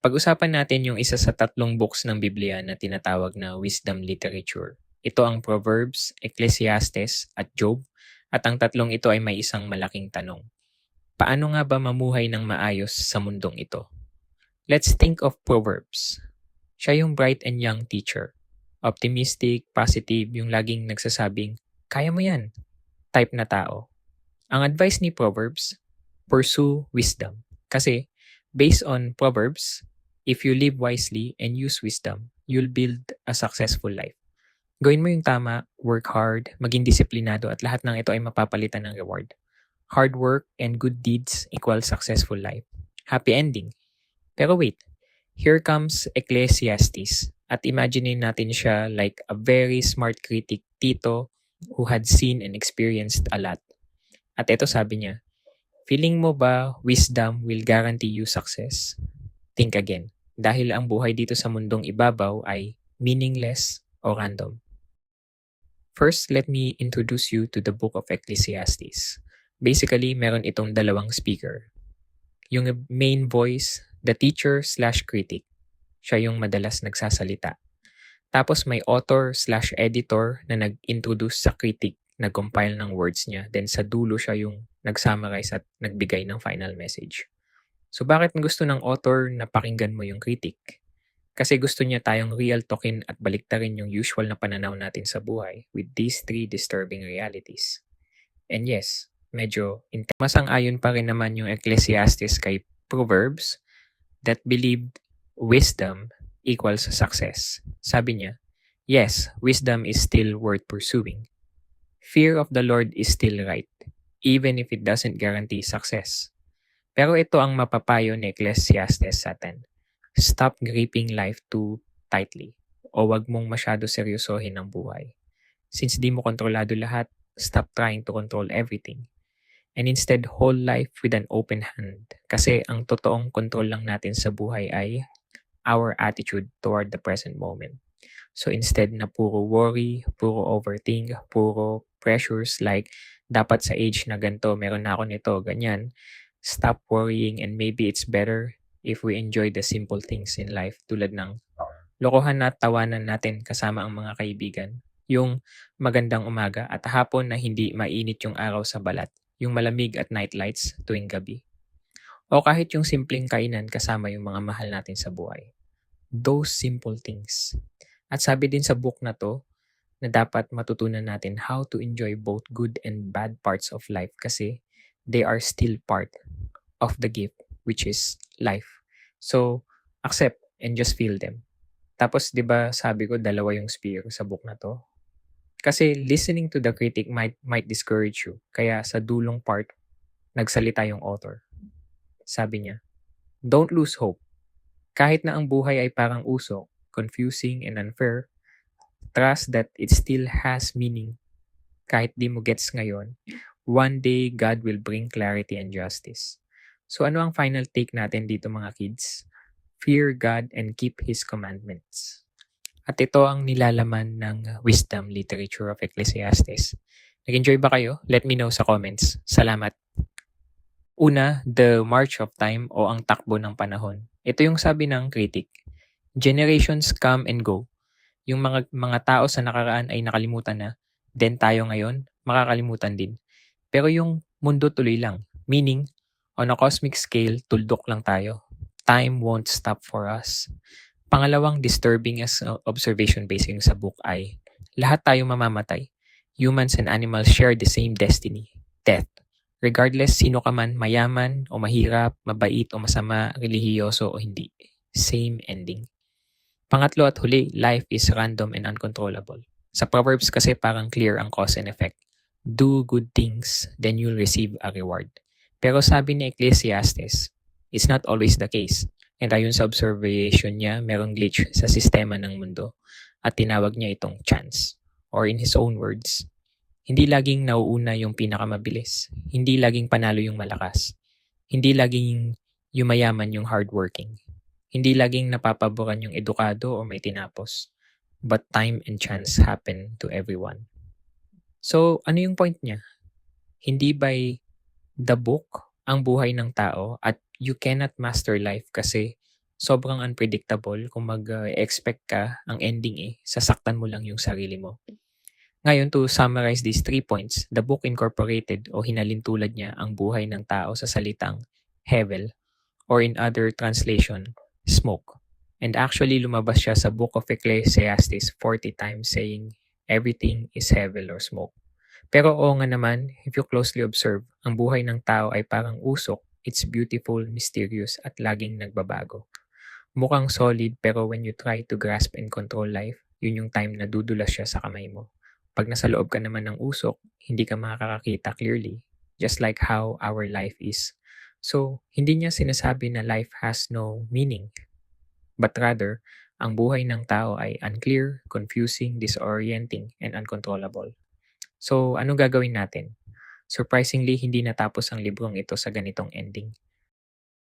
Pag-usapan natin yung isa sa tatlong books ng Biblia na tinatawag na wisdom literature. Ito ang Proverbs, Ecclesiastes at Job, at ang tatlong ito ay may isang malaking tanong. Paano nga ba mamuhay ng maayos sa mundong ito? Let's think of Proverbs. Siya yung bright and young teacher. Optimistic, positive, yung laging nagsasabing, kaya mo yan, type na tao. Ang advice ni Proverbs, pursue wisdom. Kasi, based on Proverbs, if you live wisely and use wisdom, you'll build a successful life. Gawin mo yung tama, work hard, maging disiplinado at lahat ng ito ay mapapalitan ng reward. Hard work and good deeds equal successful life. Happy ending. Pero wait, here comes Ecclesiastes at imaginein natin siya like a very smart critic tito who had seen and experienced a lot. At ito sabi niya, feeling mo ba wisdom will guarantee you success? Think again, dahil ang buhay dito sa mundong ibabaw ay meaningless o random. First, let me introduce you to the book of Ecclesiastes. Basically, meron itong dalawang speaker. Yung main voice, the teacher/critic. Siya yung madalas nagsasalita. Tapos may author/editor na nag-introduce sa critic, nag-compile ng words niya. Then sa dulo siya yung nag-summarize at nagbigay ng final message. So bakit gusto ng author na pakinggan mo yung critic? Kasi gusto niya tayong real talkin at baliktarin yung usual na pananaw natin sa buhay with these three disturbing realities. And yes, medyo masang-ayon pa rin naman yung Ecclesiastes kay Proverbs that believed wisdom equals success. Sabi niya, yes, wisdom is still worth pursuing. Fear of the Lord is still right, even if it doesn't guarantee success. Pero ito ang mapapayo ni Ecclesiastes sa atin. Stop gripping life too tightly o wag mong masyado seryosohin ang buhay. Since di mo kontrolado lahat, stop trying to control everything. And instead, hold life with an open hand. Kasi ang totoong control lang natin sa buhay ay our attitude toward the present moment. So instead na puro worry, puro overthink, puro pressures like dapat sa age na ganito, meron na ako nito, ganyan. Stop worrying and maybe it's better if we enjoy the simple things in life tulad ng lokohan at tawanan natin kasama ang mga kaibigan. Yung magandang umaga at hapon na hindi mainit yung araw sa balat. Yung malamig at night lights tuwing gabi. O kahit yung simpleng kainan kasama yung mga mahal natin sa buhay. Those simple things. At sabi din sa book na to, na dapat matutunan natin how to enjoy both good and bad parts of life kasi they are still part of the gift, which is life. So, accept and just feel them. Tapos, di ba sabi ko, dalawa yung speaker sa book na to? Kasi listening to the critic might discourage you. Kaya sa dulong part, nagsalita yung author. Sabi niya, don't lose hope. Kahit na ang buhay ay parang usok, confusing and unfair, trust that it still has meaning. Kahit di mo gets ngayon, one day God will bring clarity and justice. So ano ang final take natin dito mga kids? Fear God and keep His commandments. At ito ang nilalaman ng wisdom literature of Ecclesiastes. Nag-enjoy ba kayo? Let me know sa comments. Salamat. Una, the march of time o ang takbo ng panahon. Ito yung sabi ng critic. Generations come and go. Yung mga tao sa nakaraan ay nakalimutan na. Then tayo ngayon, makakalimutan din. Pero yung mundo tuloy lang. Meaning, on a cosmic scale, tuldok lang tayo. Time won't stop for us. Pangalawang disturbing as observation based sa book ay, lahat tayo mamamatay. Humans and animals share the same destiny, death. Regardless sino ka man, mayaman o mahirap, mabait o masama, relihiyoso o hindi. Same ending. Pangatlo at huli, life is random and uncontrollable. Sa Proverbs kasi parang clear ang cause and effect. Do good things, then you'll receive a reward. Pero sabi ni Ecclesiastes, it's not always the case. And ayon sa observation niya, merong glitch sa sistema ng mundo at tinawag niya itong chance. Or in his own words, hindi laging nauuna yung pinakamabilis. Hindi laging panalo yung malakas. Hindi laging yung mayaman yung hardworking. Hindi laging napapaboran yung edukado o may tinapos. But time and chance happen to everyone. So, ano yung point niya? Hindi by the book ang buhay ng tao at you cannot master life kasi Sobrang unpredictable kung mag-expect ka ang ending sasaktan mo lang yung sarili mo. Ngayon, to summarize these 3 points, the book incorporated o hinalintulad niya ang buhay ng tao sa salitang hevel or in other translation, smoke. And actually lumabas siya sa Book of Ecclesiastes 40 times saying everything is hevel or smoke. Pero oo nga naman, if you closely observe, ang buhay ng tao ay parang usok. It's beautiful, mysterious, at laging nagbabago. Mukhang solid pero when you try to grasp and control life, yun yung time na dudulas siya sa kamay mo. Pag nasa loob ka naman ng usok, hindi ka makakakita clearly, just like how our life is. So, hindi niya sinasabi na life has no meaning, but rather, ang buhay ng tao ay unclear, confusing, disorienting, and uncontrollable. So, anong gagawin natin? Surprisingly, hindi natapos ang librong ito sa ganitong ending.